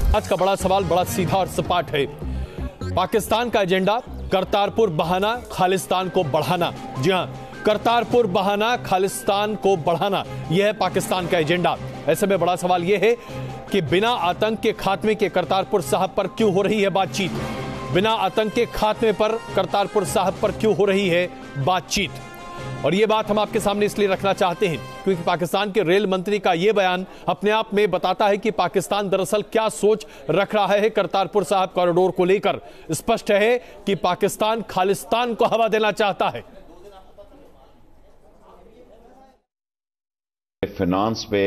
आज का बड़ा सवाल बड़ा सीधा और सपाट है। पाकिस्तान का एजेंडा करतारपुर बहाना खालिस्तान को बढ़ाना। जी हां, करतारपुर बहाना खालिस्तान को बढ़ाना, यह है पाकिस्तान का एजेंडा। ऐसे में बड़ा सवाल यह है कि बिना आतंक के खात्मे के करतारपुर साहब पर क्यों हो रही है बातचीत? बिना आतंक के खात्मे पर करतारपुर साहब पर क्यों हो रही है बातचीत? और यह बात हम आपके सामने इसलिए रखना चाहते हैं क्योंकि पाकिस्तान के रेल मंत्री का यह बयान अपने आप में बताता है कि पाकिस्तान दरअसल क्या सोच रख रहा है करतारपुर साहब कॉरिडोर को लेकर। स्पष्ट है कि पाकिस्तान खालिस्तान को हवा देना चाहता है। फाइनेंस पे,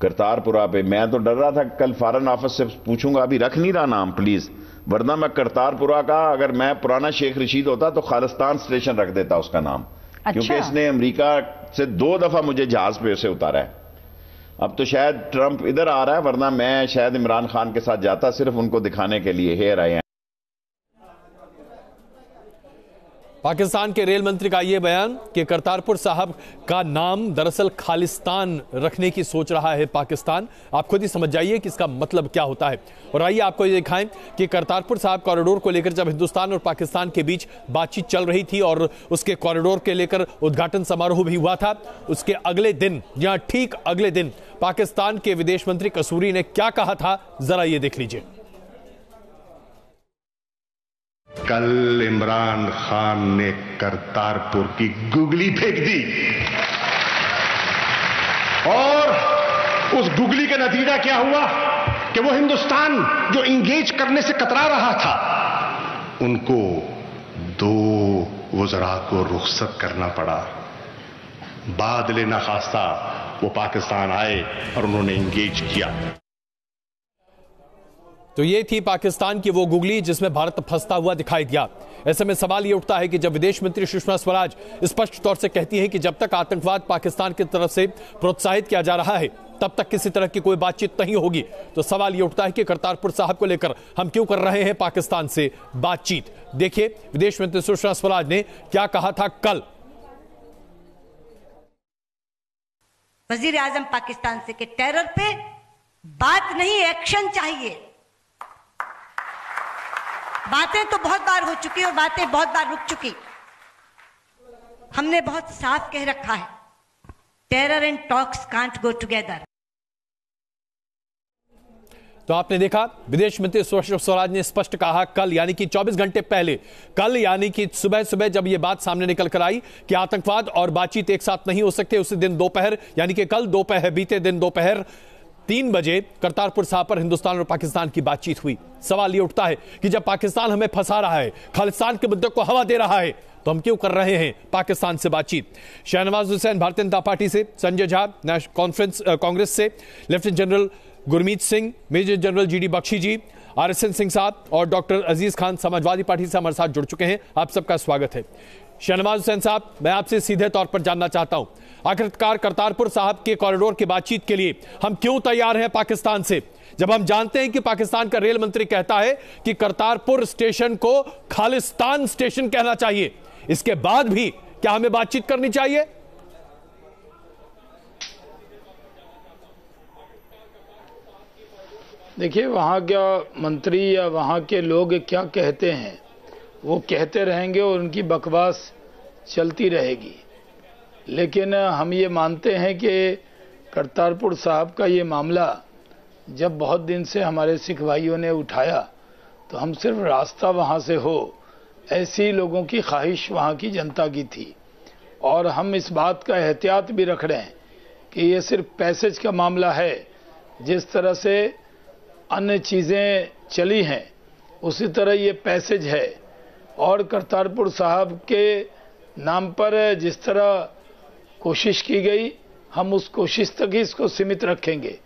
करतारपुरा पे मैं तो डर रहा था कल फॉरेन ऑफिस से पूछूंगा, अभी रख नहीं रहा नाम प्लीज, वरना मैं करतारपुरा का, अगर मैं पुराना शेख रशीद होता तो खालिस्तान स्टेशन रख देता उसका नाम। अच्छा। क्योंकि इसने अमेरिका से 2 दफा मुझे जहाज पे उसे उतारा है। अब तो शायद ट्रंप इधर आ रहा है, वरना मैं शायद इमरान खान के साथ जाता सिर्फ उनको दिखाने के लिए। Here I am. पाकिस्तान के रेल मंत्री का यह बयान कि करतारपुर साहब का नाम दरअसल खालिस्तान रखने की सोच रहा है पाकिस्तान। आप खुद ही समझ जाइए कि इसका मतलब क्या होता है। और आइए आपको ये दिखाएं कि करतारपुर साहब कॉरिडोर को लेकर जब हिंदुस्तान और पाकिस्तान के बीच बातचीत चल रही थी और उसके कॉरिडोर के लेकर उद्घाटन समारोह भी हुआ था, उसके अगले दिन या ठीक अगले दिन पाकिस्तान के विदेश मंत्री कसूरी ने क्या कहा था, जरा ये देख लीजिए। कल इमरान खान ने करतारपुर की गुगली फेंक दी और उस गुगली का नतीजा क्या हुआ कि वो हिंदुस्तान जो इंगेज करने से कतरा रहा था, उनको 2 वज़रा को रुखसत करना पड़ा। बाद लेना खास्ता वो पाकिस्तान आए और उन्होंने इंगेज किया। तो ये थी पाकिस्तान की वो गुगली जिसमें भारत फंसता हुआ दिखाई दिया। ऐसे में सवाल ये उठता है कि जब विदेश मंत्री सुषमा स्वराज स्पष्ट तौर से कहती है कि जब तक आतंकवाद पाकिस्तान की तरफ से प्रोत्साहित किया जा रहा है तब तक किसी तरह की कोई बातचीत नहीं होगी, तो सवाल ये उठता है कि करतारपुर साहब को लेकर हम क्यों कर रहे हैं पाकिस्तान से बातचीत। देखिए विदेश मंत्री सुषमा स्वराज ने क्या कहा था कल। वजीर आजम पाकिस्तान से कि टेरर पे बात नहीं, एक्शन चाहिए। बातें तो बहुत बार हो चुकी और बातें बहुत बार रुक चुकी। हमने बहुत साफ कह रखा है, terror and talks can't go together. तो आपने देखा विदेश मंत्री सुषमा स्वराज ने स्पष्ट कहा कल, यानी कि 24 घंटे पहले, कल यानी कि सुबह जब यह बात सामने निकल कर आई कि आतंकवाद और बातचीत एक साथ नहीं हो सकते, उसी दिन दोपहर यानी कि कल दोपहर, बीते दिन दोपहर 3 बजे करतारपुर साहब पर हिंदुस्तान और पाकिस्तान की बातचीत हुई। सवाल यह उठता है कि जब पाकिस्तान हमें फंसा रहा है, खालिस्तान के मुद्दे को हवा दे रहा है, तो हम क्यों कर रहे हैं पाकिस्तान से बातचीत? शहनवाज हुसैन भारतीय जनता पार्टी से, संजय झा कांग्रेस से, lieutenant general Gurmeet Singh, major general GD Bakshi ji, RSN Singh साहब और डॉक्टर अजीज खान समाजवादी पार्टी से हमारे साथ जुड़ चुके हैं। आप सबका स्वागत है। शहनवाज हुसैन साहब, मैं आपसे सीधे तौर पर जानना चाहता हूं, आखिरकार करतारपुर साहब के कॉरिडोर की बातचीत के लिए हम क्यों तैयार हैं पाकिस्तान से, जब हम जानते हैं कि पाकिस्तान का रेल मंत्री कहता है कि करतारपुर स्टेशन को खालिस्तान स्टेशन कहना चाहिए। इसके बाद भी क्या हमें बातचीत करनी चाहिए? देखिए, वहां का मंत्री या वहां के लोग क्या कहते हैं वो कहते रहेंगे और उनकी बकवास चलती रहेगी। लेकिन हम ये मानते हैं कि करतारपुर साहब का ये मामला जब बहुत दिन से हमारे सिख भाइयों ने उठाया, तो हम सिर्फ रास्ता वहाँ से हो ऐसी लोगों की ख्वाहिश वहाँ की जनता की थी। और हम इस बात का एहतियात भी रख रहे हैं कि ये सिर्फ पैसेज का मामला है। जिस तरह से अन्य चीज़ें चली हैं उसी तरह ये पैसेज है। और करतारपुर साहब के नाम पर जिस तरह कोशिश की गई, हम उस कोशिश तक ही इसको सीमित रखेंगे।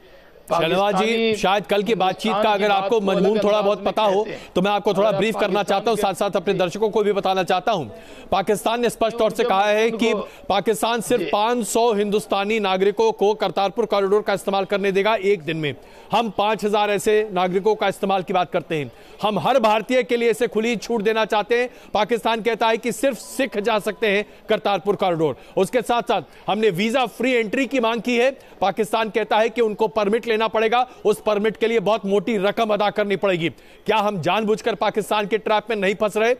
शहनवाज जी, शायद कल की बातचीत का अगर आपको मजमून थोड़ा बहुत पता हो तो मैं आपको थोड़ा ब्रीफ करना चाहता हूं, साथ साथ अपने दर्शकों को भी बताना चाहता हूं। पाकिस्तान ने स्पष्ट तौर से कहा है कि पाकिस्तान सिर्फ 500 हिंदुस्तानी नागरिकों को करतारपुर कॉरिडोर का इस्तेमाल करने देगा एक दिन में। हम 5000 ऐसे नागरिकों का इस्तेमाल की बात करते हैं। हम हर भारतीय के लिए इसे खुली छूट देना चाहते हैं। पाकिस्तान कहता है कि सिर्फ सिख जा सकते हैं करतारपुर कॉरिडोर। उसके साथ साथ हमने वीजा फ्री एंट्री की मांग की है। पाकिस्तान कहता है कि उनको परमिट लेना पड़ेगा, उस परमिट के लिए बहुत मोटी रकम अदा करनी पड़ेगी। क्या हम जानबूझकर पाकिस्तान के ट्रैप में नहीं फंस रहे?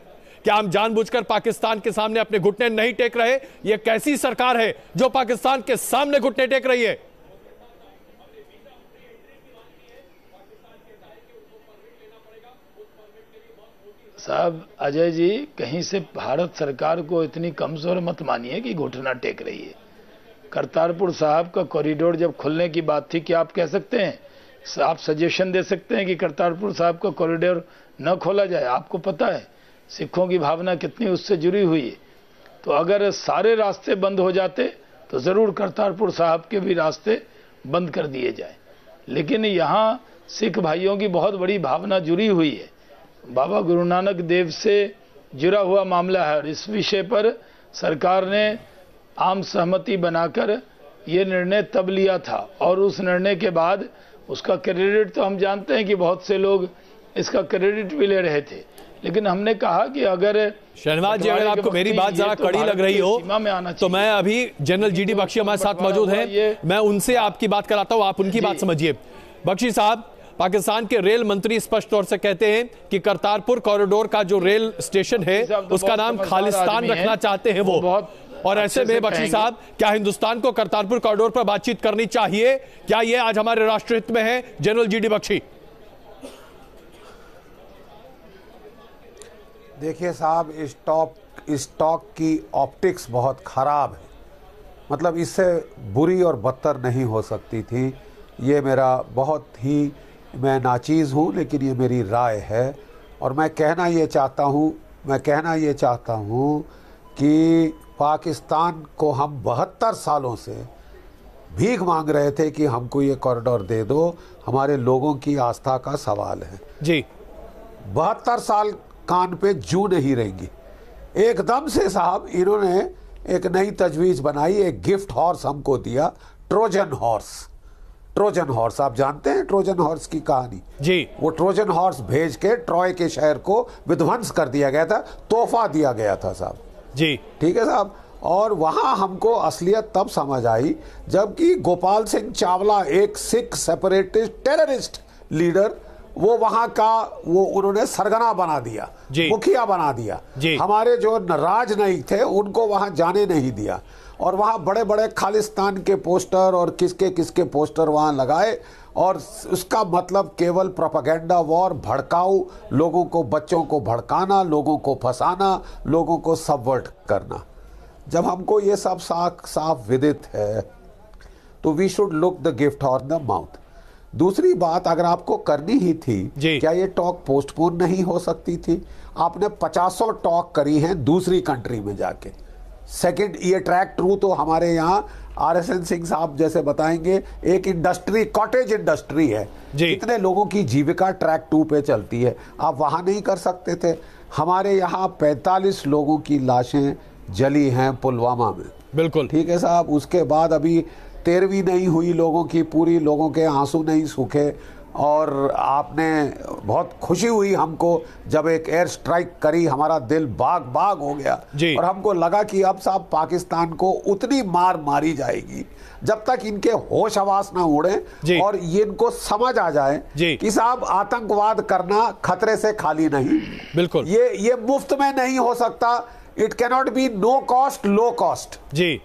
क्या हम जानबूझकर पाकिस्तान के सामने अपने घुटने नहीं टेक रहे? यह कैसी सरकार है जो पाकिस्तान के सामने घुटने टेक रही है? साहब अजय जी, कहीं से भारत सरकार को इतनी कमजोर मत मानिए कि घुटना टेक रही है। करतारपुर साहब का कॉरिडोर जब खुलने की बात थी, क्या आप कह सकते हैं, आप सजेशन दे सकते हैं कि करतारपुर साहब का कॉरिडोर न खोला जाए? आपको पता है सिखों की भावना कितनी उससे जुड़ी हुई है। तो अगर सारे रास्ते बंद हो जाते तो जरूर करतारपुर साहब के भी रास्ते बंद कर दिए जाए। लेकिन यहाँ सिख भाइयों की बहुत बड़ी भावना जुड़ी हुई है, बाबा गुरु नानक देव से जुड़ा हुआ मामला है, और इस विषय पर सरकार ने आम सहमति बनाकर ये निर्णय तब लिया था, और उस निर्णय के बाद उसका क्रेडिट तो हम जानते हैं कि बहुत से लोग इसका क्रेडिट भी ले रहे थे। लेकिन हमने कहा कि अगर शहनवाज जी, अगर आपको मेरी बात जरा कड़ी लग रही हो तो मैं अभी जनरल जीडी बख्शी हमारे साथ मौजूद हैं, मैं उनसे आपकी बात कराता हूं, आप उनकी बात समझिए। बख्शी साहब, पाकिस्तान के रेल मंत्री स्पष्ट तौर से कहते हैं कि करतारपुर कॉरिडोर का जो रेल स्टेशन है उसका नाम खालिस्तान रखना चाहते हैं वो। और ऐसे में बख्शी साहब, क्या हिंदुस्तान को करतारपुर कॉरिडोर पर बातचीत करनी चाहिए? क्या यह आज हमारे राष्ट्र हित में है? General GD Bakshi. देखिए साहब, इस टॉक की ऑप्टिक्स बहुत खराब है, मतलब इससे बुरी और बदतर नहीं हो सकती थी। ये मेरा बहुत ही, मैं नाचीज़ हूँ लेकिन ये मेरी राय है, और मैं कहना ये चाहता हूँ कि पाकिस्तान को हम 72 सालों से भीख मांग रहे थे कि हमको ये कॉरिडोर दे दो, हमारे लोगों की आस्था का सवाल है जी। 72 साल कान पे जू नहीं रहेंगी। एकदम से साहब इन्होंने एक नई तजवीज़ बनाई, एक गिफ्ट हॉर्स हमको दिया, ट्रोजन हॉर्स। आप जानते हैं ट्रोजन हॉर्स की कहानी जी। वो ट्रोजन हॉर्स भेज के ट्रॉय के शहर को विध्वंस कर दिया गया था, तोहफा दिया गया था साहब जी। ठीक है साहब। और वहां हमको असलियत तब समझ आई जबकि गोपाल सिंह चावला, एक सिख सेपरेटिस्ट टेररिस्ट लीडर, वो वहां का वो उन्होंने सरगना बना दिया, मुखिया बना दिया। हमारे जो राजनयिक थे उनको वहां जाने नहीं दिया, और वहां बड़े बड़े खालिस्तान के पोस्टर और किसके पोस्टर वहां लगाए, और उसका मतलब केवल प्रोपेगेंडा वॉर, भड़काऊ लोगों को, बच्चों को भड़काना, लोगों को फंसाना, लोगों को सबवर्ट करना। जब हमको ये सब साफ विदित है तो we should look the gift on the mouth. दूसरी बात, अगर आपको करनी ही थी, क्या ये टॉक पोस्टपोन नहीं हो सकती थी? आपने 50 टॉक करी हैं दूसरी कंट्री में जाके। सेकंड, ये ट्रैक टू तो हमारे यहाँ RSN सिंह साहब जैसे बताएंगे, एक इंडस्ट्री, कॉटेज इंडस्ट्री है, कितने लोगों की जीविका ट्रैक 2 पे चलती है, आप वहां नहीं कर सकते थे? हमारे यहाँ 45 लोगों की लाशें जली हैं पुलवामा में, बिल्कुल ठीक है साहब। उसके बाद अभी 13वीं नहीं हुई लोगों की, पूरी लोगों के आंसू नहीं सूखे, और आपने बहुत खुशी हुई हमको जब एक एयर स्ट्राइक करी, हमारा दिल बाग बाग हो गया, और हमको लगा कि अब साहब पाकिस्तान को उतनी मार मारी जाएगी जब तक इनके होश हवास ना उड़े और ये इनको समझ आ जाए कि साहब आतंकवाद करना खतरे से खाली नहीं, बिल्कुल ये मुफ्त में नहीं हो सकता। It cannot be no cost low cost जी,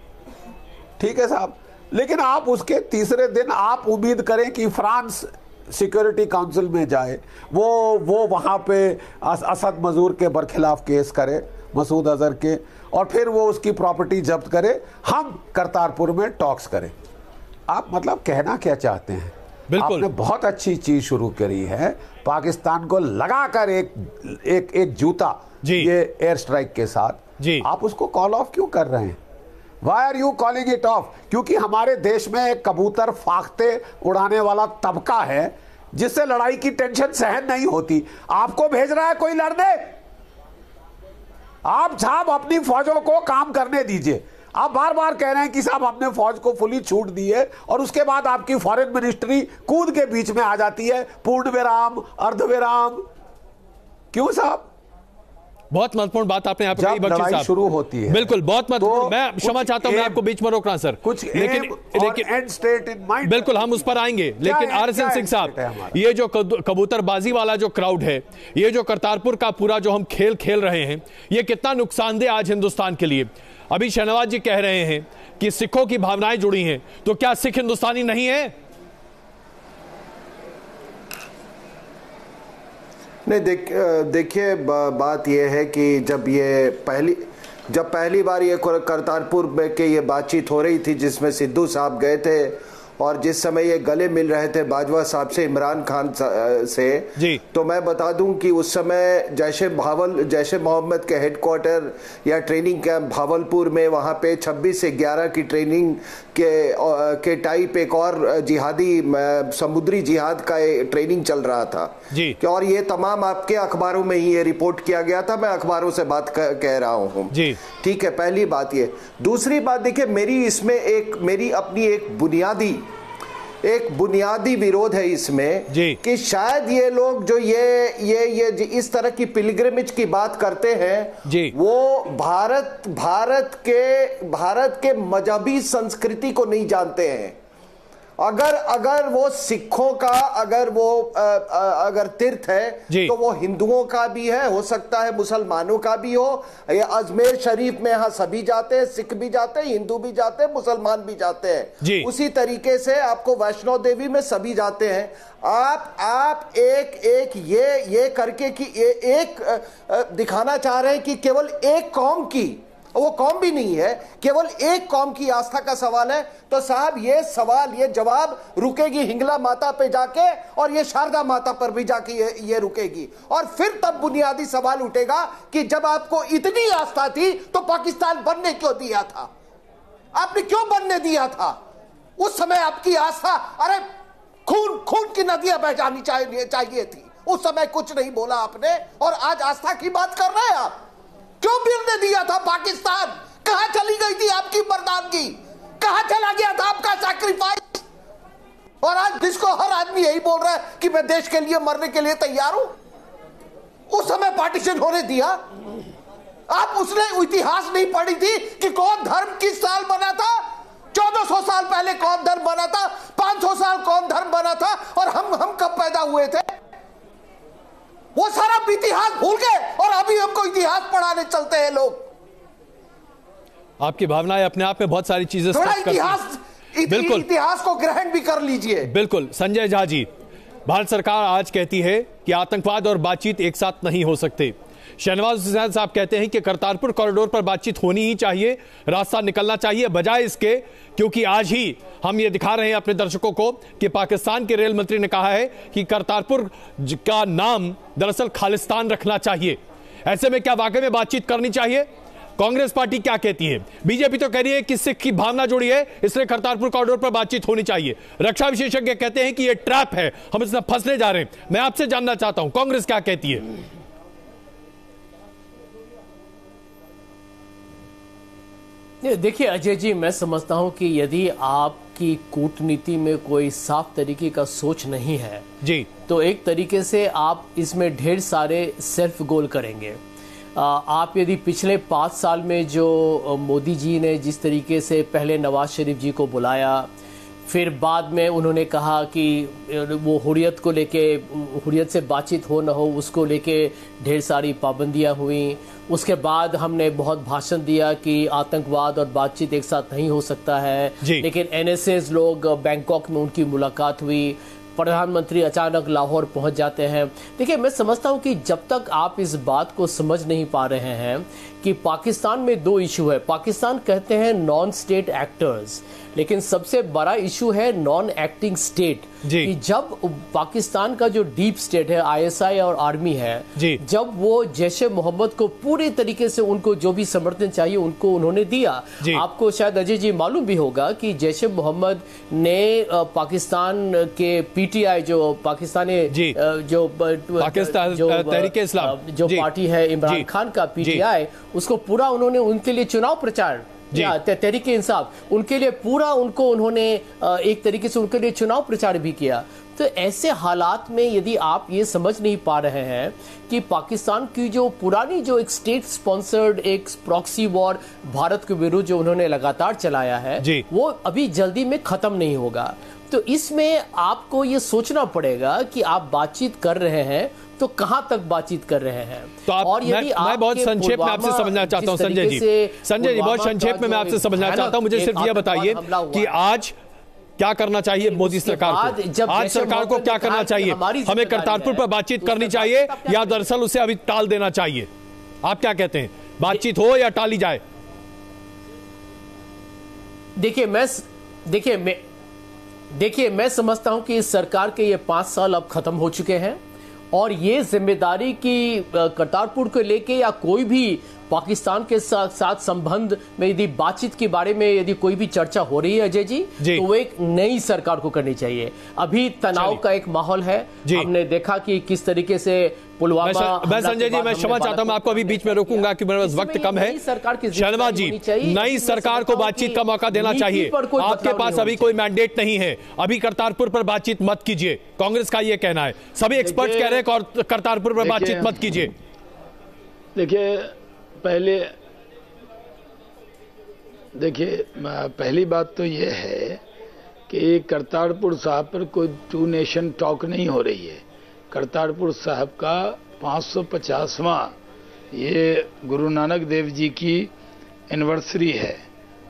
ठीक है साहब। लेकिन आप उसके तीसरे दिन आप उम्मीद करें कि फ्रांस सिक्योरिटी काउंसिल में जाए, वो वहां पे असद मजूर के बरखिलाफ केस करे, मसूद अजहर के, और फिर वो उसकी प्रॉपर्टी जब्त करे, हम करतारपुर में टॉक्स करें। आप मतलब कहना क्या चाहते हैं? बिल्कुल, आपने बहुत अच्छी चीज शुरू करी है, पाकिस्तान को लगाकर एक जूता ये एयर स्ट्राइक के साथ, आप उसको कॉल ऑफ क्यों कर रहे हैं? Why are you calling it off? क्योंकि हमारे देश में एक कबूतर फाख्ते उड़ाने वाला तबका है जिससे लड़ाई की टेंशन सहन नहीं होती। आपको भेज रहा है कोई लड़ने? आप साहब अपनी फौजों को काम करने दीजिए। आप बार बार कह रहे हैं कि साहब हमने फौज को फुली छूट दी है, और उसके बाद आपकी फॉरेन मिनिस्ट्री कूद के बीच में आ जाती है, पूर्ण विराम, अर्ध विराम। क्यों साहब? बहुत महत्वपूर्ण बात आपने यहाँ पे कही बख्शी साहब, शुरू होती है बिल्कुल बहुत महत्वपूर्ण। मैं क्षमा चाहता हूं, मैं आपको बीच में रोक रहा सर, कुछ लेकिन एंड स्टेट इन माइंड, बिल्कुल हम उस पर आएंगे। लेकिन आरएसएन सिंह साहब, ये जो कबूतरबाजी वाला जो क्राउड है, ये जो करतारपुर का पूरा जो हम खेल खेल रहे हैं, ये कितना नुकसानदेह आज हिंदुस्तान के लिए। अभी शहनवाज जी कह रहे हैं कि सिखों की भावनाएं जुड़ी हैं, तो क्या सिख हिंदुस्तानी नहीं है? नहीं, देखिए बात यह है कि जब पहली बार ये करतारपुर में के ये बातचीत हो रही थी, जिसमें सिद्धू साहब गए थे और जिस समय ये गले मिल रहे थे बाजवा साहब से, इमरान खान से जी, तो मैं बता दूं कि उस समय जैश मोहम्मद के हेडक्वार्टर या ट्रेनिंग कैंप भावलपुर में, वहां पे 26 से 11 की ट्रेनिंग के टाइप एक और जिहादी समुद्री जिहाद का ट्रेनिंग चल रहा था जी। और ये तमाम आपके अखबारों में ही ये रिपोर्ट किया गया था, मैं अखबारों से बात कह रहा हूँ जी। ठीक है, पहली बात ये। दूसरी बात देखिए, मेरी अपनी एक बुनियादी विरोध है इसमें कि शायद ये लोग जो ये इस तरह की पिलग्रिमेज की बात करते हैं, वो भारत के मजहबी संस्कृति को नहीं जानते हैं। अगर वो सिखों का अगर तीर्थ है तो वो हिंदुओं का भी है, हो सकता है मुसलमानों का भी हो। ये अजमेर शरीफ में यहाँ सभी जाते हैं, सिख भी जाते हैं, हिंदू भी जाते हैं, मुसलमान भी जाते हैं। उसी तरीके से आपको वैष्णो देवी में सभी जाते हैं। आप एक ये करके कि एक दिखाना चाह रहे हैं कि केवल एक कौम की, वो कौम भी नहीं है, केवल एक कौम की आस्था का सवाल है। तो साहब ये जवाब रुकेगी हिंगला माता पे जाके, और ये शारदा माता पर भी जाके ये रुकेगी। और फिर तब बुनियादी सवाल उठेगा कि जब आपको इतनी आस्था थी तो पाकिस्तान बनने क्यों दिया था? आपने क्यों बनने दिया था? उस समय आपकी आस्था, अरे खून की नदियां बह जानी चाहिए थी। उस समय कुछ नहीं बोला आपने, और आज आस्था की बात कर रहे हैं आप। क्यों गिरने दिया था पाकिस्तान? कहां चली गई थी आपकी मर्दानगी? कहां चला गया था आपका सैक्रिफाइस? और आज जिसको हर आदमी यही बोल रहा है कि मैं देश के लिए मरने के लिए तैयार हूं, उस समय पार्टीशन होने दिया? आप उसने इतिहास नहीं पढ़ी थी कि कौन धर्म किस साल बना था? 1400 साल पहले कौन धर्म बना था? 500 साल कौन धर्म बना था? और हम कब पैदा हुए थे? वो सारा इतिहास भूल गए और अभी हमको इतिहास पढ़ाने चलते हैं लोग। आपकी भावनाएं अपने आप में बहुत सारी चीजें स्पष्ट करती हैं। बिल्कुल, इतिहास को ग्रहण भी कर लीजिए। बिल्कुल। संजय झा जी, भारत सरकार आज कहती है कि आतंकवाद और बातचीत एक साथ नहीं हो सकते। शहनवाज हुसैन साहब कहते हैं कि करतारपुर कॉरिडोर पर बातचीत होनी ही चाहिए, रास्ता निकलना चाहिए, बजाय इसके क्योंकि आज ही हम ये दिखा रहे हैं अपने दर्शकों को कि पाकिस्तान के रेल मंत्री ने कहा है कि करतारपुर का नाम दरअसल खालिस्तान रखना चाहिए। ऐसे में क्या वाकई में बातचीत करनी चाहिए? कांग्रेस पार्टी क्या कहती है? बीजेपी तो कह रही है कि सिख की भावना जुड़ी है, इसलिए करतारपुर कॉरिडोर पर बातचीत होनी चाहिए। रक्षा विशेषज्ञ कहते हैं कि यह ट्रैप है, हम इसमें फंसने जा रहे हैं। मैं आपसे जानना चाहता हूं कांग्रेस क्या कहती है? देखिए अजय जी, मैं समझता हूं कि यदि आपकी कूटनीति में कोई साफ तरीके का सोच नहीं है जी, तो एक तरीके से आप इसमें ढेर सारे सेल्फ गोल करेंगे। आप यदि पिछले 5 साल में जो मोदी जी ने जिस तरीके से पहले नवाज शरीफ जी को बुलाया, फिर बाद में उन्होंने कहा कि वो हुर्रियत को लेके, हुर्रियत से बातचीत हो ना हो उसको लेके ढेर सारी पाबंदियां हुई। उसके बाद हमने बहुत भाषण दिया कि आतंकवाद और बातचीत एक साथ नहीं हो सकता है, लेकिन एनएसएस लोग बैंकॉक में उनकी मुलाकात हुई, प्रधानमंत्री अचानक लाहौर पहुंच जाते हैं। देखिए, मैं समझता हूं कि जब तक आप इस बात को समझ नहीं पा रहे हैं कि पाकिस्तान में 2 इशू है। पाकिस्तान कहते हैं नॉन स्टेट एक्टर्स, लेकिन सबसे बड़ा इशू है नॉन एक्टिंग स्टेट। कि जब पाकिस्तान का जो डीप स्टेट है, आईएसआई और आर्मी है, जब वो जैशे मोहम्मद को पूरी तरीके से उनको जो भी समर्थन चाहिए उनको उन्होंने दिया। आपको शायद अजय जी मालूम भी होगा कि जैशे मोहम्मद ने पाकिस्तान के पीटीआई जो पाकिस्तानी जो तहरीक इस्लाम जो पार्टी है इमरान खान का पीटीआई, उसको पूरा उन्होंने उनके लिए चुनाव प्रचार या तहरीक इंसाफ, उनके लिए पूरा उन्होंने एक तरीके से उनके लिए चुनाव प्रचार भी किया। तो ऐसे हालात में यदि आप ये समझ नहीं पा रहे हैं कि पाकिस्तान की जो पुरानी जो एक स्टेट स्पॉन्सर्ड एक प्रॉक्सी वॉर भारत के विरुद्ध जो उन्होंने लगातार चलाया है वो अभी जल्दी में खत्म नहीं होगा, तो इसमें आपको ये सोचना पड़ेगा कि आप बातचीत कर रहे हैं तो कहां तक बातचीत कर रहे हैं। तो और मैं बहुत संक्षेप में आपसे समझना चाहता हूं संजय जी, बहुत संक्षेप में मैं आपसे समझना चाहता हूं। मुझे सिर्फ ये बताइए कि आज क्या करना चाहिए मोदी सरकार को, आज सरकार को क्या करना चाहिए? हमें करतारपुर पर बातचीत करनी चाहिए या दरअसल उसे अभी टाल देना चाहिए? आप क्या कहते हैं, बातचीत हो या टाली जाए? देखिए मैं समझता हूं कि इस सरकार के ये 5 साल अब खत्म हो चुके हैं और ये जिम्मेदारी की करतारपुर को लेके या कोई भी पाकिस्तान के साथ संबंध में यदि बातचीत के बारे में यदि कोई भी चर्चा हो रही है अजय जी, तो वो एक नई सरकार को करनी चाहिए। अभी तनाव का एक माहौल है, हमने देखा कि किस तरीके से पुलवामा। मैं संजय जी मैं क्षमा चाहता हूं, मैं आपको अभी बीच में रोकूंगा कि मेरे पास वक्त कम है। शहनवाज जी, नई सरकार को बातचीत का मौका देना चाहिए। आपके पास अभी कोई मैंडेट नहीं है, अभी करतारपुर पर बातचीत मत कीजिए, कांग्रेस का ये कहना है। सभी एक्सपर्ट कह रहे हैं करतारपुर पर बातचीत मत कीजिए। पहली बात तो ये है कि करतारपुर साहब पर कोई 2 नेशन टॉक नहीं हो रही है। करतारपुर साहब का 550वां ये गुरु नानक देव जी की एनिवर्सरी है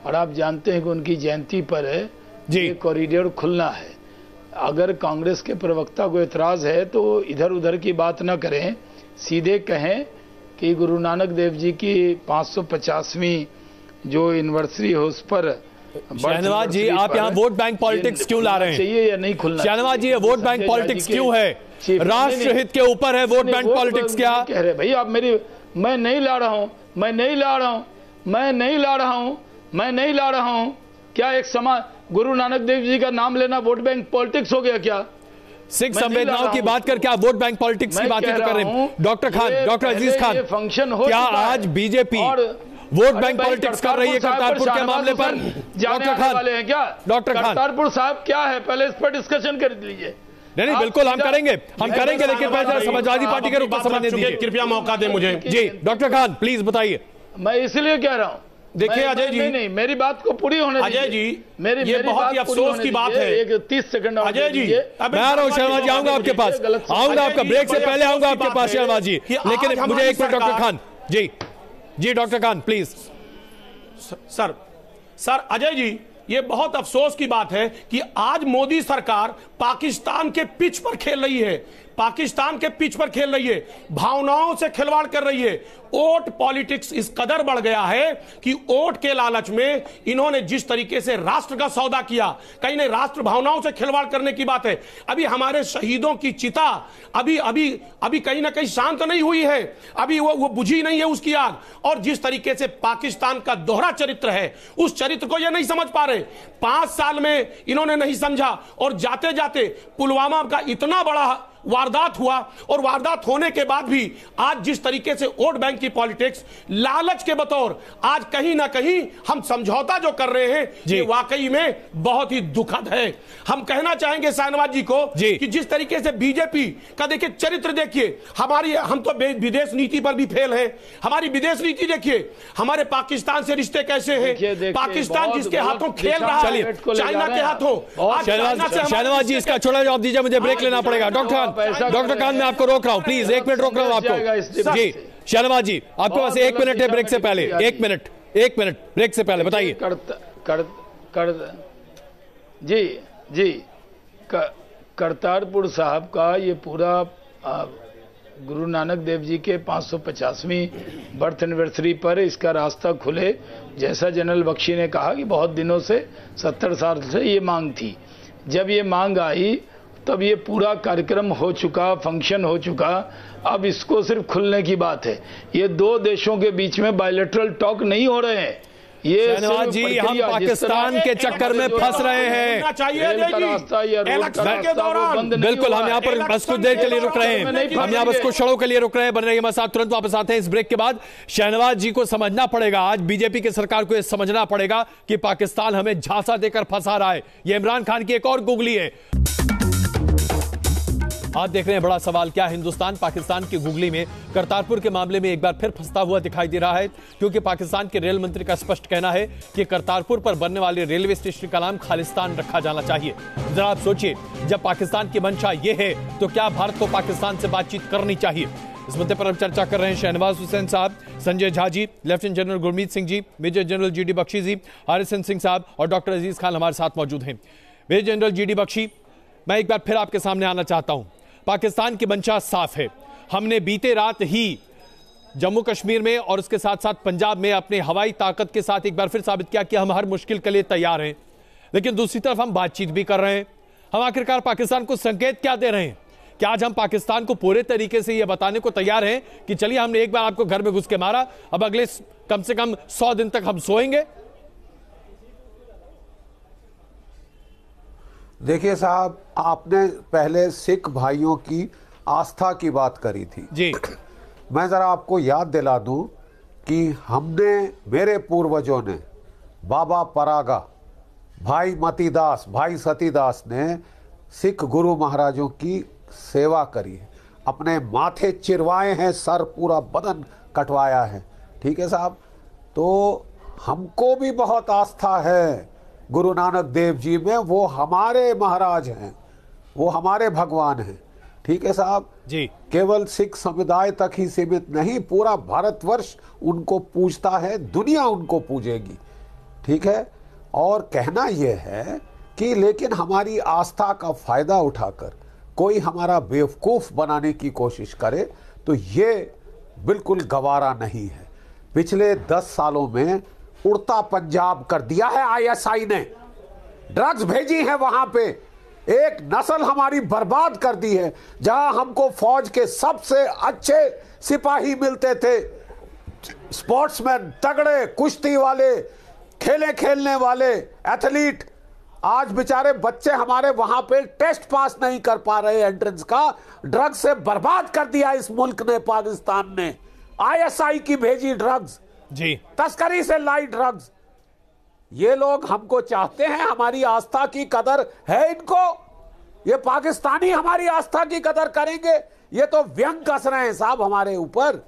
और आप जानते हैं कि उनकी जयंती पर ये कॉरिडोर खुलना है। अगर कांग्रेस के प्रवक्ता को एतराज है तो इधर उधर की बात न करें, सीधे कहें कि गुरु नानक देव जी की 550वीं जो एनिवर्सरी है उस पर। शहनवाज जी, आप यहाँ वोट बैंक पॉलिटिक्स क्यों ला रहे हैं? चाहिए या नहीं खुलना? शहनवाज जी, ये वोट बैंक पॉलिटिक्स क्यों है? राष्ट्र हित के ऊपर है वोट बैंक पॉलिटिक्स क्या कह रहे भाई आप मैं नहीं ला रहा हूँ। क्या एक समाज गुरु नानक देव जी का नाम लेना वोट बैंक पॉलिटिक्स हो गया क्या? सिख संवेदनाओं की बात करके आप वोट बैंक पॉलिटिक्स की बातें कर रहे हैं। डॉक्टर अजीज खान, क्या आज बीजेपी वोट बैंक पॉलिटिक्स कर रही है करतारपुर के मामले पर? डॉक्टर खान वाले हैं क्या? करतारपुर साहब क्या है, पहले इस पर डिस्कशन कर लीजिए। नहीं बिल्कुल हम करेंगे, लेकिन पहले समाजवादी पार्टी के रूप में समझने दीजिए, कृपया मौका दें मुझे। जी डॉक्टर खान प्लीज बताइए। मैं इसलिए कह रहा हूँ, देखिए अजय जी, नहीं मेरी बात को पूरी होने दीजिए। अजय जी, ये बहुत ही अफसोस की बात है। एक 30 सेकंड अजय जी, मैं आ रहा हूँ शर्मा जी, आऊंगा आपके पास, आपका ब्रेक से पहले आऊंगा आपके पास शर्मा जी, लेकिन मुझे एक minute doctor Khan ji doctor Khan please. Sir Ajay ji, ये बहुत अफसोस की बात है कि आज मोदी सरकार पाकिस्तान के पिच पर खेल रही है, भावनाओं से खिलवाड़ कर रही है। वोट पॉलिटिक्स इस कदर बढ़ गया है कि वोट के लालच में इन्होंने जिस तरीके से राष्ट्र का सौदा किया, कहीं ने राष्ट्र भावनाओं से खिलवाड़ करने की बात है। अभी हमारे शहीदों की चिता अभी कहीं ना कहीं शांत नहीं हुई है, अभी वो बुझी नहीं है उसकी आग। और जिस तरीके से पाकिस्तान का दोहरा चरित्र है, उस चरित्र को ये नहीं समझ पा रहे। 5 साल में इन्होंने नहीं समझा और जाते जाते पुलवामा का इतना बड़ा वारदात हुआ और वारदात होने के बाद भी आज जिस तरीके से वोट बैंक की पॉलिटिक्स लालच के बतौर आज कहीं ना कहीं हम समझौता जो कर रहे हैं, ये वाकई में बहुत ही दुखद है। हम कहना चाहेंगे शहनवाज जी को कि जिस तरीके से बीजेपी का देखिए चरित्र देखिए, हम तो विदेश नीति पर भी फेल है। हमारी विदेश नीति देखिए, हमारे पाकिस्तान से रिश्ते कैसे हैं, पाकिस्तान जिसके हाथों खेल रहा है चाइना के हाथों। शहनवाज जी, इसका छोटा जवाब दीजिए, मुझे ब्रेक लेना पड़ेगा। डॉक्टर खान मैं आपको रोक रहा हूं, प्लीज 1 मिनट रोक रहा हूं आपको। जी शहनवाज जी, आपके पास 1 मिनट है ब्रेक से पहले, 1 मिनट ब्रेक से पहले बताइए। करतारपुर साहब का ये पूरा गुरु नानक देव जी के 550वीं बर्थ एनिवर्सरी पर इसका रास्ता खुले, जैसा जनरल बख्शी ने कहा कि बहुत दिनों से 70 साल से ये मांग थी। जब ये मांग आई तब ये पूरा कार्यक्रम हो चुका, फंक्शन हो चुका, अब इसको सिर्फ खुलने की बात है। ये 2 देशों के बीच में बायलैटरल टॉक नहीं हो रहे हैं, शहनवाज जी, हम पाकिस्तान के चक्कर में फंस रहे हैं। बिल्कुल, हम यहाँ पर बस कुछ देर के लिए रुक रहे हैं, हम यहाँ बस कुछ क्षणों के लिए रुक रहे हैं। बन रही है हमारे साथ, तुरंत वापस आते हैं इस ब्रेक के बाद। शहनवाज जी को समझना पड़ेगा, आज बीजेपी की सरकार को यह समझना पड़ेगा कि पाकिस्तान हमें झांसा देकर फंसा रहा है। यह इमरान खान की एक और गुगली है। आज देख रहे हैं बड़ा सवाल, क्या हिंदुस्तान पाकिस्तान की गुगली में करतारपुर के मामले में एक बार फिर फंसता हुआ दिखाई दे रहा है? क्योंकि पाकिस्तान के रेल मंत्री का स्पष्ट कहना है कि करतारपुर पर बनने वाले रेलवे स्टेशन का नाम खालिस्तान रखा जाना चाहिए। जरा आप सोचिए, जब पाकिस्तान की मंशा यह है तो क्या भारत को पाकिस्तान से बातचीत करनी चाहिए? इस मुद्दे पर हम चर्चा कर रहे हैं। शहनवाज हुसैन साहब, Sanjay Jha ji, lieutenant general Gurmeet Singh ji, major general GD Bakshi ji, RSN Singh साहब और डॉक्टर अजीज खान हमारे साथ मौजूद हैं। मेजर जनरल जीडी बख्शी, मैं एक बार फिर आपके सामने आना चाहता हूं। पाकिस्तान की मंशा साफ है। हमने बीते रात ही जम्मू कश्मीर में और उसके साथ साथ पंजाब में अपने हवाई ताकत के साथ एक बार फिर साबित किया कि हम हर मुश्किल के लिए तैयार हैं। लेकिन दूसरी तरफ हम बातचीत भी कर रहे हैं। हम आखिरकार पाकिस्तान को संकेत क्या दे रहे हैं? क्या आज हम पाकिस्तान को पूरे तरीके से यह बताने को तैयार हैं कि चलिए हमने एक बार आपको घर में घुस के मारा, अब अगले कम से कम 100 दिन तक हम सोएंगे? देखिए साहब, आपने पहले सिख भाइयों की आस्था की बात करी थी जी। मैं जरा आपको याद दिला दूं कि हमने, मेरे पूर्वजों ने, बाबा परागा, भाई मतीदास, भाई सतीदास ने सिख गुरु महाराजों की सेवा करी है, अपने माथे चिरवाए हैं, सर पूरा बदन कटवाया है। ठीक है साहब, तो हमको भी बहुत आस्था है गुरु नानक देव जी में। वो हमारे महाराज हैं, वो हमारे भगवान हैं। ठीक है साहब जी। केवल सिख समुदाय तक ही सीमित नहीं, पूरा भारतवर्ष उनको पूजता है, दुनिया उनको पूजेगी। ठीक है, और कहना यह है कि लेकिन हमारी आस्था का फायदा उठाकर कोई हमारा बेवकूफ बनाने की कोशिश करे तो ये बिल्कुल गवारा नहीं है। पिछले 10 सालों में उड़ता पंजाब कर दिया है ISI ने, ड्रग्स भेजी है वहां पे, एक नस्ल हमारी बर्बाद कर दी है। जहां हमको फौज के सबसे अच्छे सिपाही मिलते थे, स्पोर्ट्समैन, तगड़े कुश्ती वाले, खेले खेलने वाले एथलीट, आज बेचारे बच्चे हमारे वहां पे टेस्ट पास नहीं कर पा रहे एंट्रेंस का। ड्रग्स से बर्बाद कर दिया इस मुल्क ने, पाकिस्तान ने। ISI की भेजी ड्रग्स जी, तस्करी से लाई ड्रग्स। ये लोग हमको चाहते हैं, हमारी आस्था की कदर है इनको। ये पाकिस्तानी हमारी आस्था की कदर करेंगे? ये तो व्यंग कस रहे हैं साहब हमारे ऊपर।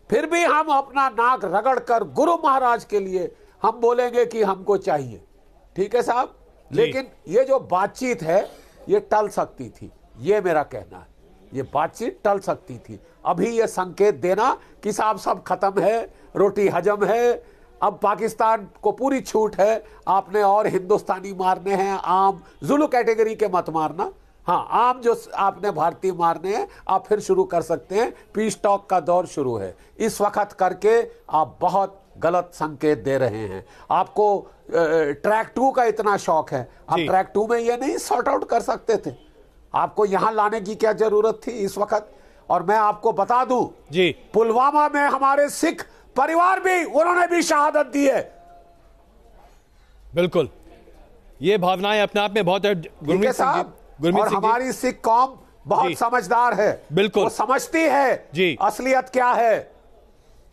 फिर भी हम अपना नाक रगड़ कर गुरु महाराज के लिए हम बोलेंगे कि हमको चाहिए। ठीक है साहब, लेकिन ये जो बातचीत है ये टल सकती थी, ये मेरा कहना है। ये बातचीत टल सकती थी। अभी ये संकेत देना कि साहब सब खत्म है, रोटी हजम है, अब पाकिस्तान को पूरी छूट है, आपने और हिंदुस्तानी मारने हैं, आम जुलू कैटेगरी के मत मारना। हाँ, आम जो आपने भारतीय मारने हैं आप फिर शुरू कर सकते हैं, पीस टॉक का दौर शुरू है। इस वक्त करके आप बहुत गलत संकेत दे रहे हैं। आपको ट्रैक 2 का इतना शौक है, आप ट्रैक 2 में ये नहीं सॉर्ट आउट कर सकते थे? आपको यहां लाने की क्या जरूरत थी इस वक्त? और मैं आपको बता दूं जी, पुलवामा में हमारे सिख परिवार भी, उन्होंने भी शहादत दी है। बिल्कुल, ये भावनाएं अपने आप में बहुत है गुरमीत सिंह जी। और हमारी सिख कौम बहुत समझदार है, बिल्कुल, वो समझती है जी असलियत क्या है।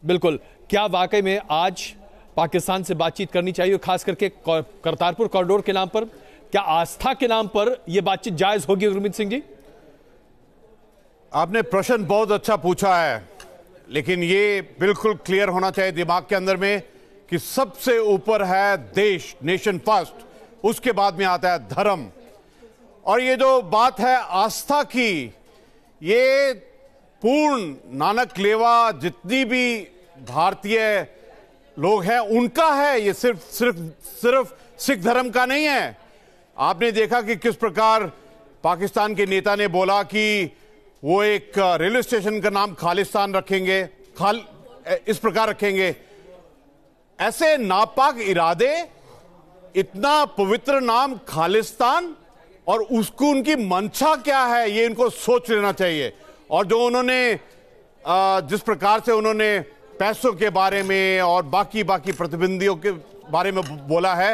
बिल्कुल, क्या वाकई में आज पाकिस्तान से बातचीत करनी चाहिए, खास करके करतारपुर कॉरिडोर के नाम पर? क्या आस्था के नाम पर यह बातचीत जायज होगी गुरमीत सिंह जी? आपने प्रश्न बहुत अच्छा पूछा है, लेकिन ये बिल्कुल क्लियर होना चाहिए दिमाग के अंदर में कि सबसे ऊपर है देश, नेशन फर्स्ट, उसके बाद में आता है धर्म। और ये जो बात है आस्था की, ये पूर्ण नानक लेवा जितनी भी भारतीय लोग हैं उनका है, ये सिर्फ सिख धर्म का नहीं है। आपने देखा कि किस प्रकार पाकिस्तान के नेता ने बोला कि वो एक रेलवे स्टेशन का नाम खालिस्तान रखेंगे, इस प्रकार रखेंगे। ऐसे नापाक इरादे, इतना पवित्र नाम खालिस्तान, और उसको उनकी मंशा क्या है ये इनको सोच लेना चाहिए। और जो उन्होंने जिस प्रकार से उन्होंने पैसों के बारे में और बाकी प्रतिबंधियों के बारे में बोला है।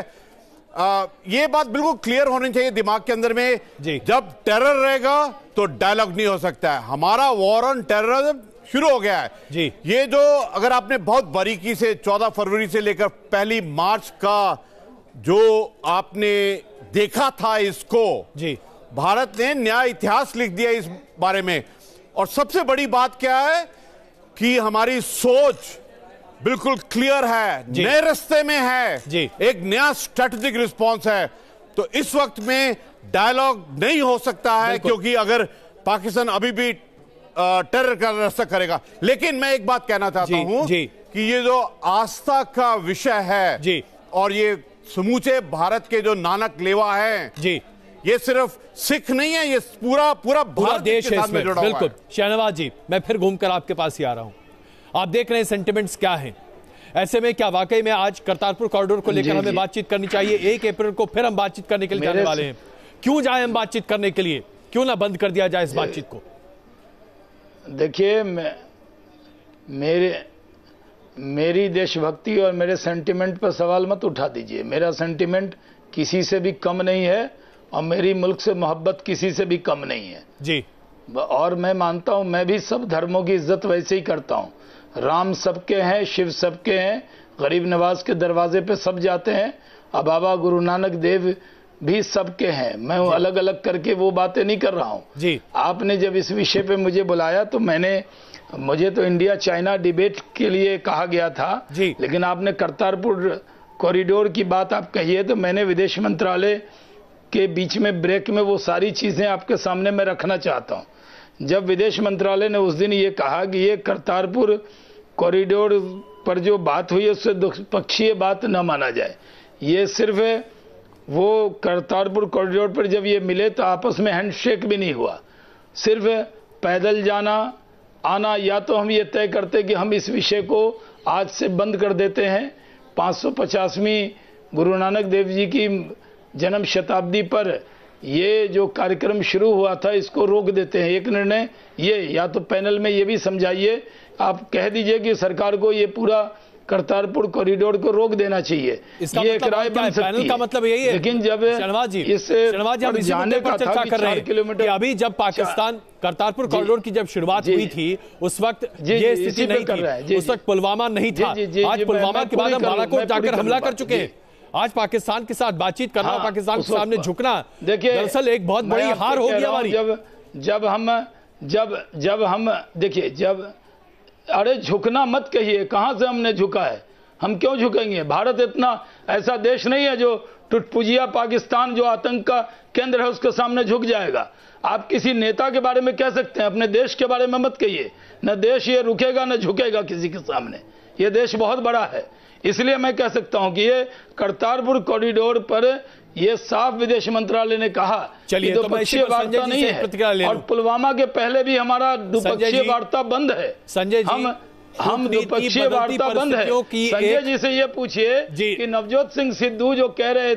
ये बात बिल्कुल क्लियर होनी चाहिए दिमाग के अंदर में, जब टेरर रहेगा तो डायलॉग नहीं हो सकता है। हमारा वॉर ऑन टेररिज्म शुरू हो गया है जी। ये जो अगर आपने बहुत बारीकी से 14 फरवरी से लेकर 1 मार्च का जो आपने देखा था इसको जी, भारत ने नया इतिहास लिख दिया इस बारे में। और सबसे बड़ी बात क्या है कि हमारी सोच बिल्कुल क्लियर है, नए रास्ते में है जी, एक नया स्ट्रेटेजिक रिस्पॉन्स है। तो इस वक्त में डायलॉग नहीं हो सकता है, क्योंकि अगर पाकिस्तान अभी भी टेरर का रास्ता करेगा। लेकिन मैं एक बात कहना चाहता हूं कि ये जो आस्था का विषय है जी, और ये समूचे भारत के जो नानक लेवा है जी, ये सिर्फ सिख नहीं है, ये पूरा भारत देश है इसमें जुड़ा हुआ है। बिल्कुल शाहनवाज जी, मैं फिर घूमकर आपके पास ही आ रहा हूं। आप देख रहे हैं सेंटिमेंट्स क्या हैं। ऐसे में क्या वाकई में आज करतारपुर कॉरिडोर को लेकर हमें बातचीत करनी चाहिए? 1 अप्रैल को फिर हम बातचीत करने के लिए जाने वाले हैं। क्यों जाए हम बातचीत करने के लिए? क्यों ना बंद कर दिया जाए इस बातचीत को? देखिए, मेरी देशभक्ति और मेरे सेंटिमेंट पर सवाल मत उठा दीजिए। मेरा सेंटिमेंट किसी से भी कम नहीं है और मेरी मुल्क से मोहब्बत किसी से भी कम नहीं है जी। और मैं मानता हूं, मैं भी सब धर्मों की इज्जत वैसे ही करता हूं। राम सबके हैं, शिव सबके हैं, गरीब नवाज के दरवाजे पे सब जाते हैं, और बाबा गुरु नानक देव भी सबके हैं। मैं अलग अलग करके वो बातें नहीं कर रहा हूं जी। आपने जब इस विषय पे मुझे बुलाया तो मुझे तो इंडिया चाइना डिबेट के लिए कहा गया था जी, लेकिन आपने करतारपुर कॉरिडोर की बात आप कही है, तो मैंने विदेश मंत्रालय के बीच में ब्रेक में वो सारी चीजें आपके सामने मैं रखना चाहता हूं। जब विदेश मंत्रालय ने उस दिन ये कहा कि ये करतारपुर कॉरिडोर पर जो बात हुई है उससे द्विपक्षीय बात न माना जाए। ये सिर्फ वो करतारपुर कॉरिडोर पर जब ये मिले तो आपस में हैंडशेक भी नहीं हुआ, सिर्फ पैदल जाना आना। या तो हम ये तय करते कि हम इस विषय को आज से बंद कर देते हैं, 550वीं गुरु नानक देव जी की जन्म शताब्दी पर ये जो कार्यक्रम शुरू हुआ था इसको रोक देते हैं। एक निर्णय ये, या तो पैनल में ये भी समझाइए, आप कह दीजिए कि सरकार को ये पूरा करतारपुर कॉरिडोर को रोक देना चाहिए। ये एक राय बन सकती है। का मतलब यही है। लेकिन जब इस जाने पर चर्चा कर रहे हैं कि अभी जब पाकिस्तान करतारपुर कॉरिडोर की जब शुरुआत हुई थी उस वक्त ये स्थिति नहीं थी, उस वक्त पुलवामा नहीं था। आज पुलवामा के बाद हम बालाकोट जाकर हमला कर चुके हैं। आज पाकिस्तान के साथ बातचीत करना, पाकिस्तान के सामने झुकना, देखिए दरअसल एक बहुत बड़ी हार होगी हमारी। जब हम देखिए, अरे झुकना मत कहिए, कहां से हमने झुका है? हम क्यों झुकेंगे? भारत इतना ऐसा देश नहीं है जो टुटपुजिया पाकिस्तान जो आतंक का केंद्र है उसके सामने झुक जाएगा। आप किसी नेता के बारे में कह सकते हैं, अपने देश के बारे में मत कहिए। न देश ये रुकेगा न झुकेगा किसी के सामने। ये देश बहुत बड़ा है, इसलिए मैं कह सकता हूं कि ये करतारपुर कॉरिडोर पर ये साफ विदेश मंत्रालय ने कहा कि द्विपक्षीय वार्ता नहीं है, और पुलवामा के पहले भी हमारा द्विपक्षीय वार्ता बंद है। संजय जी, हम द्विपक्षीय वार्ता बंद है। संजय जी से ये पूछिए कि नवजोत सिंह सिद्धू जो कह रहे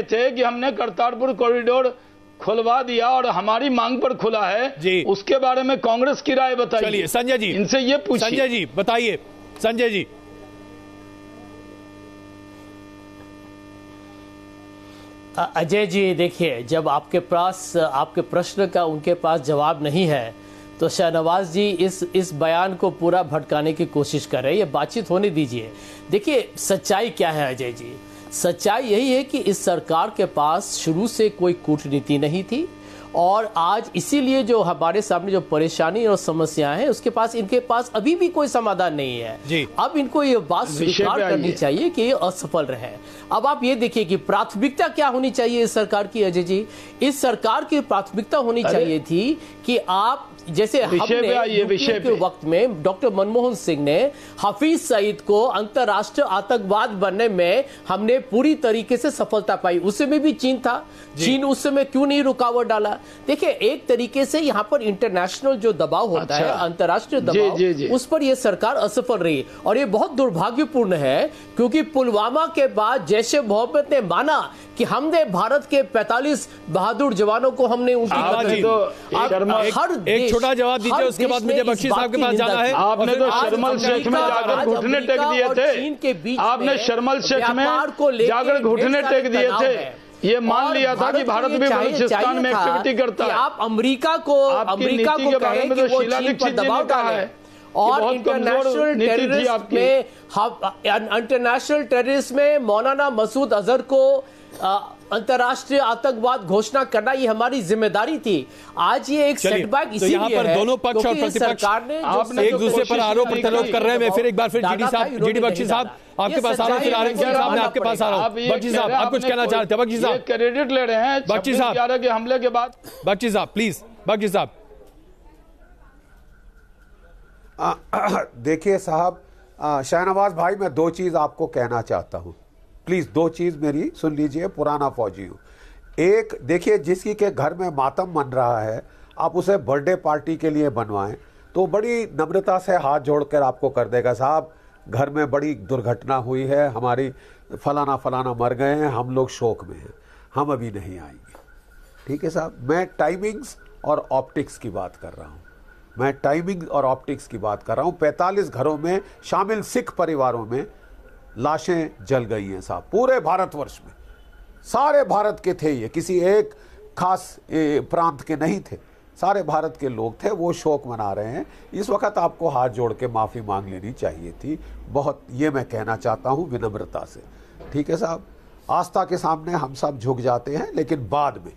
थे कि हमने करतारपुर कॉरिडोर खुलवा दिया और हमारी मांग पर खुला है, उसके बारे में कांग्रेस की राय बताइए। संजय जी, इनसे ये पूछिए। संजय जी बताइए। संजय जी, अजय जी देखिए, जब आपके प्रश्न का उनके पास जवाब नहीं है तो शाहनवाज जी इस बयान को पूरा भटकाने की कोशिश कर रहे हैं। ये बातचीत होने दीजिए। देखिए सच्चाई क्या है अजय जी? सच्चाई यही है कि इस सरकार के पास शुरू से कोई कूटनीति नहीं थी, और आज इसीलिए जो हमारे सामने जो परेशानी और समस्याएं हैं उसके पास इनके पास अभी भी कोई समाधान नहीं है जी। अब इनको ये बात स्वीकार करनी चाहिए कि ये असफल रहे। अब आप ये देखिए कि प्राथमिकता क्या होनी चाहिए इस सरकार की अजय जी? इस सरकार की प्राथमिकता होनी चाहिए थी कि आप जैसे हमने के वक्त में डॉक्टर मनमोहन सिंह ने हाफिज सईद को अंतरराष्ट्रीय आतंकवाद बनने में हमने पूरी तरीके से सफलता पाई। उस समय भी चीन था, चीन उस समय क्यों नहीं रुकावट डाला? देखिए, एक तरीके से यहाँ पर इंटरनेशनल जो दबाव होता है, अंतर्राष्ट्रीय दबाव, उस पर यह सरकार असफल रही और ये बहुत दुर्भाग्यपूर्ण है, क्योंकि पुलवामा के बाद जैशे मोहम्मद ने माना कि हमने भारत के 45 बहादुर जवानों को हमने उनकी एक छोटा जवाब दीजिए, उसके बाद मुझे बख्शी साहब के पास जाना है। आपने तो शर्मल शेख में जाकर घुटने टेक दिए थे, आपने शर्मल शेख में जाकर घुटने टेक दिए थे, ये मान लिया था कि भारत भी बलूचिस्तान में एक्टिविटी करता है। आप अमेरिका को कहें कि वो चीन पर दबाव डाले और इंटरनेशनल टेररिस्ट में मौलाना मसूद अजहर को अंतर्राष्ट्रीय आतंकवाद घोषणा करना ये हमारी जिम्मेदारी थी। आज ये एक सेटबैक इसीलिए यहाँ पर दोनों पक्ष और प्रतिपक्ष एक दूसरे पर आरोप प्रत्यारोप कर रहे हैं। मैं फिर एक बार फिर जीडी बख्शी साहब आपके पास आ रहा हूँ, फिर आरएन सिंह साहब मैं आपके पास आ रहा हूँ। बख्शी साहब आप कुछ कहना चाहते हैं? बख्शी साहब क्रेडिट ले रहे हैं बख्शी साहब के हमले के बाद। बख्शी साहब प्लीज। बख्शी साहब देखिए साहब, शाहनवाज भाई, मैं दो चीज आपको कहना चाहता हूं, प्लीज दो चीज मेरी सुन लीजिए। पुराना फौजी हूं। एक, देखिए, जिसकी के घर में मातम मन रहा है, आप उसे बर्थडे पार्टी के लिए बनवाएं तो बड़ी नम्रता से हाथ जोड़कर आपको कर देगा, साहब घर में बड़ी दुर्घटना हुई है, हमारी फलाना फलाना मर गए हैं, हम लोग शोक में हैं, हम अभी नहीं आएंगे। ठीक है साहब, मैं टाइमिंग्स और ऑप्टिक्स की बात कर रहा हूं। मैं टाइमिंग और ऑप्टिक्स की बात कर रहा हूं। 45 घरों में शामिल सिख परिवारों में लाशें जल गई हैं साहब, पूरे भारतवर्ष में। सारे भारत के थे, ये किसी एक खास प्रांत के नहीं थे, सारे भारत के लोग थे, वो शोक मना रहे हैं। इस वक्त आपको हाथ जोड़ के माफ़ी मांग लेनी चाहिए थी, बहुत, ये मैं कहना चाहता हूं विनम्रता से। ठीक है साहब, आस्था के सामने हम सब झुक जाते हैं, लेकिन बाद में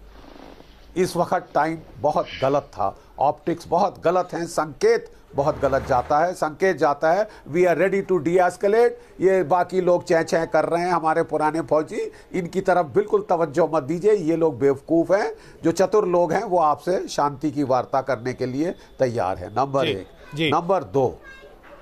इस वक्त टाइम बहुत गलत था, ऑप्टिक्स बहुत गलत हैं, संकेत बहुत गलत जाता है, संकेत जाता है we are ready to de escalate. ये बाकी लोग चै चै कर रहे हैं, हमारे पुराने फौजी, इनकी तरफ बिल्कुल तवज्जो मत दीजिए, ये लोग बेवकूफ़ हैं। जो चतुर लोग हैं वो आपसे शांति की वार्ता करने के लिए तैयार है, नंबर एक। नंबर दो,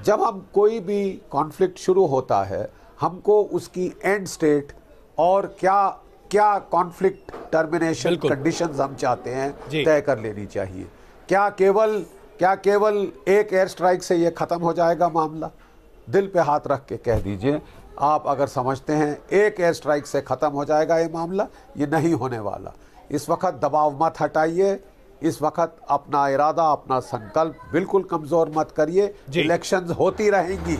जब हम कोई भी कॉन्फ्लिक्ट शुरू होता है, हमको उसकी एंड स्टेट और क्या कॉन्फ्लिक्ट टर्मिनेशन कंडीशंस हम चाहते हैं तय कर लेनी चाहिए। क्या केवल एक एयर स्ट्राइक से ये खत्म हो जाएगा मामला? दिल पे हाथ रख के कह दीजिए, आप अगर समझते हैं एक एयर स्ट्राइक से खत्म हो जाएगा ये मामला, ये नहीं होने वाला। इस वक्त दबाव मत हटाइए, इस वक्त अपना इरादा, अपना संकल्प बिल्कुल कमजोर मत करिए। इलेक्शंस होती रहेंगी,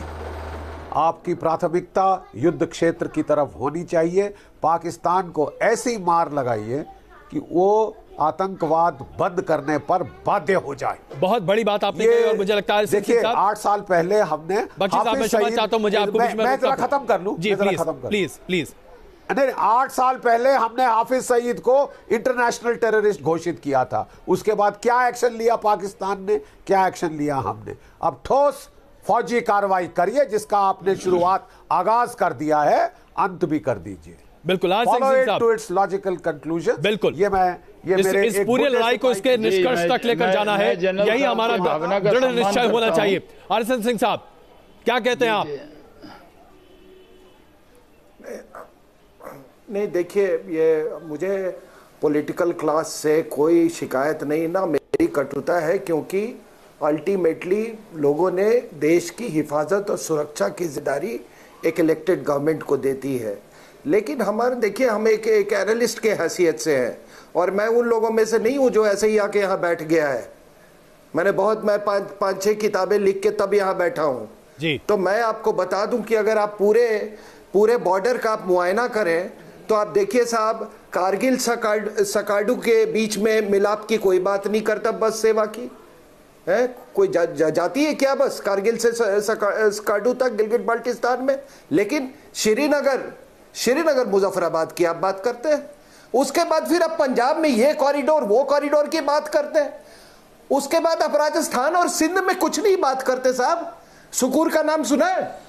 आपकी प्राथमिकता युद्ध क्षेत्र की तरफ होनी चाहिए। पाकिस्तान को ऐसी मार लगाइए कि वो आतंकवाद बंद करने पर बाध्य हो जाए। बहुत बड़ी बात आपने कही और मुझे लगता है, देखिए 8 साल पहले हमने, मैं जरा खत्म कर लूं, प्लीज। 8 साल पहले हमने हाफिज सईद को इंटरनेशनल टेररिस्ट घोषित किया था। उसके बाद क्या एक्शन लिया पाकिस्तान ने, क्या एक्शन लिया हमने? अब ठोस फौजी कार्रवाई करिए, जिसका आपने शुरुआत आगाज कर दिया है, अंत भी कर दीजिए। बिल्कुल, टू इट्स लॉजिकल कंक्लूजन। बिल्कुल, इस पूरी लड़ाई को इसके निष्कर्ष तक लेकर जाना है, यही हमारा दृढ़ निश्चय होना चाहिए। आरएन सिंह साहब क्या कहते हैं आप? नहीं, देखिए, ये मुझे पॉलिटिकल क्लास से कोई शिकायत नहीं, ना मेरी कटुता है, क्योंकि अल्टीमेटली लोगों ने देश की हिफाजत और सुरक्षा की जिम्मेदारी एक इलेक्टेड गवर्नमेंट को देती है। लेकिन हमारे, देखिए, हम एक एनालिस्ट के हैसियत से हैं, और मैं उन लोगों में से नहीं हूं जो ऐसे ही आके यहाँ बैठ गया है। मैं 5-6 किताबें लिख के तब यहाँ बैठा हूँ जी। तो मैं आपको बता दूं कि अगर आप पूरे बॉर्डर का आप मुआयना करें तो आप देखिए साहब, कारगिल सकाडू के बीच में मिलाप की कोई बात नहीं करता बस सेवा की है। कोई जाती है क्या बस कारगिल से सकाडू तक गिलगित बाल्टिस्तान में? लेकिन श्रीनगर मुजफ्फराबाद की आप बात करते हैं। उसके बाद फिर आप पंजाब में ये कॉरिडोर वो कॉरिडोर की बात करते हैं। उसके बाद आप राजस्थान और सिंध में कुछ नहीं बात करते साहब। सुकूर का नाम सुना है?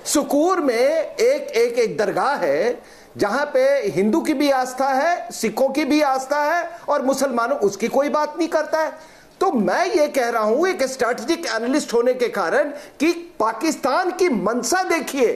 सुकूर में एक दरगाह है जहां पे हिंदू की भी आस्था है, सिखों की भी आस्था है, और मुसलमानों, उसकी कोई बात नहीं करता है। तो मैं ये कह रहा हूं एक स्ट्रैटेजिक एनालिस्ट होने के कारण कि पाकिस्तान की मंशा देखिए,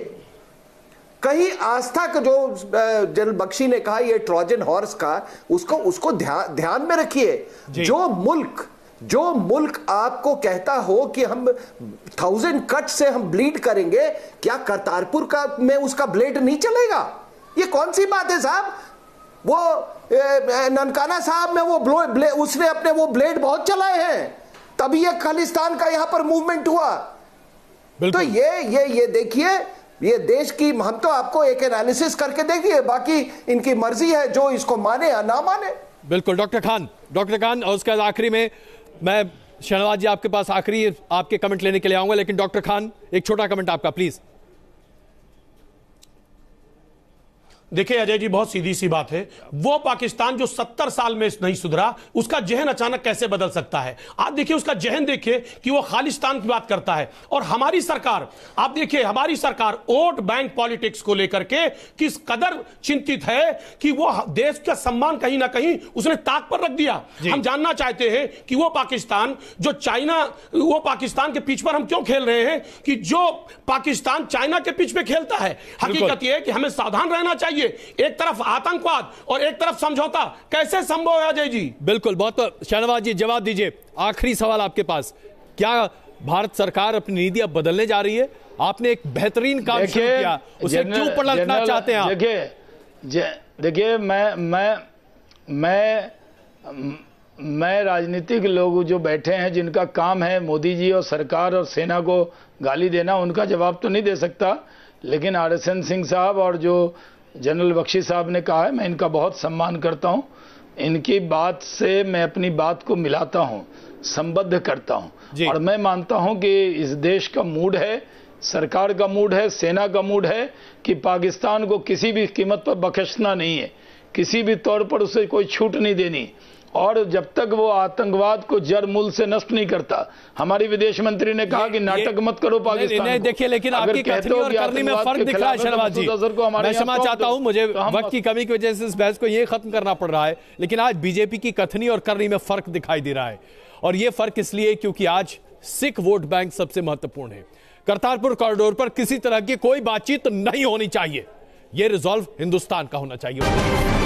कहीं आस्था का जो जनरल बख्शी ने कहा ये ट्रोजन हॉर्स का, उसको ध्यान में रखिए। जो मुल्क आपको कहता हो कि हम 1000 कट से हम ब्लीड करेंगे, क्या करतारपुर का में उसका ब्लेड नहीं चलेगा? ये कौन सी बात है साहब? वो ननकाना साहब में उसने अपने वो ब्लेड बहुत चलाए हैं, तभी ये खालिस्तान का यहां पर मूवमेंट हुआ। तो ये देखिए, ये देश की, हम तो आपको एक एनालिसिस करके देखिए, बाकी इनकी मर्जी है जो इसको माने या ना माने। बिल्कुल। डॉक्टर खान और उसके बाद आखिरी में मैं शहनवाज जी आपके पास आखिरी आपके कमेंट लेने के लिए आऊंगा, लेकिन डॉक्टर खान एक छोटा कमेंट आपका प्लीज। देखिए अजय जी, बहुत सीधी सी बात है, वो पाकिस्तान जो 70 साल में नहीं सुधरा, उसका जहन अचानक कैसे बदल सकता है? आप देखिए उसका जहन देखिए कि वो खालिस्तान की बात करता है। और हमारी सरकार, आप देखिए हमारी सरकार वोट बैंक पॉलिटिक्स को लेकर के किस कदर चिंतित है कि वो देश का सम्मान कहीं ना कहीं उसने ताक पर रख दिया। हम जानना चाहते हैं कि वो पाकिस्तान जो चाइना, वो पाकिस्तान के पिच पर हम क्यों खेल रहे हैं कि जो पाकिस्तान चाइना के पिच पे खेलता है। हकीकत यह है कि हमें सावधान रहना चाहिए। एक तरफ आतंकवाद और एक तरफ समझौता, कैसे संभव है अजय जी? बिल्कुल। बहुत शहनवाज जी जवाब दीजिए, आखिरी सवाल आपके पास। क्या भारत सरकार अपनी नीति अब बदलने जा रही है? आपने एक बेहतरीन काम शुरू किया, उसे क्यों पलटना चाहते हैं आप? देखिए मैं राजनीतिक लोग जो बैठे हैं, जिनका काम है मोदी जी और सरकार और सेना को गाली देना, उनका जवाब तो नहीं दे सकता। लेकिन RSN सिंह साहब और जो जनरल बख्शी साहब ने कहा है, मैं इनका बहुत सम्मान करता हूं। इनकी बात से मैं अपनी बात को मिलाता हूं, संबद्ध करता हूं। और मैं मानता हूं कि इस देश का मूड है, सरकार का मूड है, सेना का मूड है कि पाकिस्तान को किसी भी कीमत पर बख्शना नहीं है, किसी भी तौर पर उसे कोई छूट नहीं देनी। और जब तक वो आतंकवाद को जड़ मूल से नष्ट नहीं करता, हमारी विदेश मंत्री ने कहा कि नाटक मत करो पाकिस्तान। नहीं, देखिए, लेकिन आपकी कथनी और करनी में फर्क दिख रहा है शहनवाज जी। मैं क्षमा चाहता हूं, मुझे वक्त की कमी की वजह से इस बहस को ये खत्म करना पड़ रहा है, लेकिन आज बीजेपी की कथनी और करनी में फर्क दिखाई दे रहा है। और ये फर्क इसलिए क्योंकि आज सिख वोट बैंक सबसे महत्वपूर्ण है। करतारपुर कॉरिडोर पर किसी तरह की कोई बातचीत नहीं होनी चाहिए, यह रिजॉल्व हिंदुस्तान का होना चाहिए।